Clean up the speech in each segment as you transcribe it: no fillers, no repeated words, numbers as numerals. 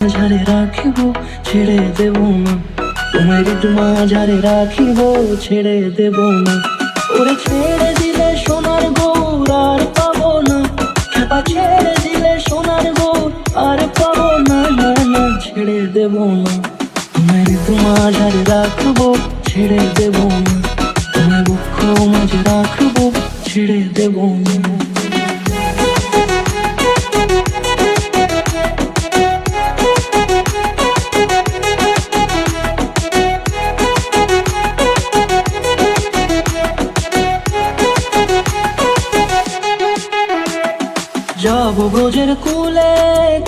ঝাড়ে রাখিব ছেড়ে দেব না, তোমায় ঋতুমা ঝাড়ে রাখিব ছেড়ে দেব না। ওরে ছেড়ে দিলে সোনার গৌর আর পাবো না, খেপা ছেড়ে দিলে সোনার গৌর আর পাবো না, না না ছেড়ে দেব না। তোমায় ঋতুমা ঝাড়ে রাখবো ছেড়ে দেব না, তোমায় বক্ষ মাঝে রাখবো ছেড়ে দেব না। যাব ব্রজের কুলে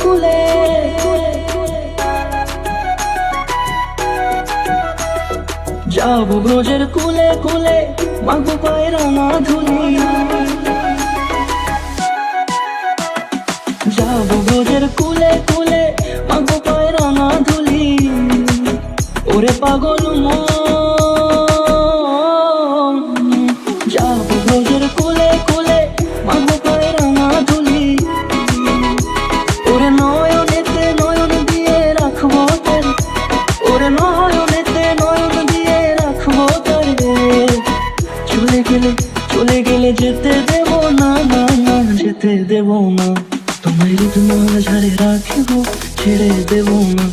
কুলে, যাব ব্রজের কুলে কুলে, মাগো পায়ের না ধুলি। যাব ব্রজের কুলে কুলে, মাগো পায়ের না ধুলি। ওরে পাগল মন, যাব ব্রজের কুলে কুলে, মাগো পায়ের না ধুলি। ওরে নয়নেতে নয়ন দিয়ে রাখবো তারে, ওরে নয়নেতে নয়ন দিয়ে রাখবো তারে। চলে গেলে চলে গেলে যেতে দেব না, না না যেতে দেব না। তোমায় ঋতুমা ঝাড়ে রাখিব ছেড়ে দেব না,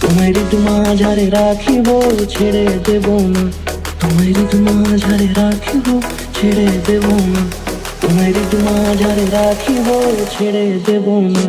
তোমায় ঋতুমা ঝাড়ে রাখিব ছেড়ে দেব না। তোমায় ঋতুমা ঝাড়ে রাখিব ছেড়ে দেব না, তোমায় ঋতুমা ঝাড়ে রাখিব ছেড়ে দেব না।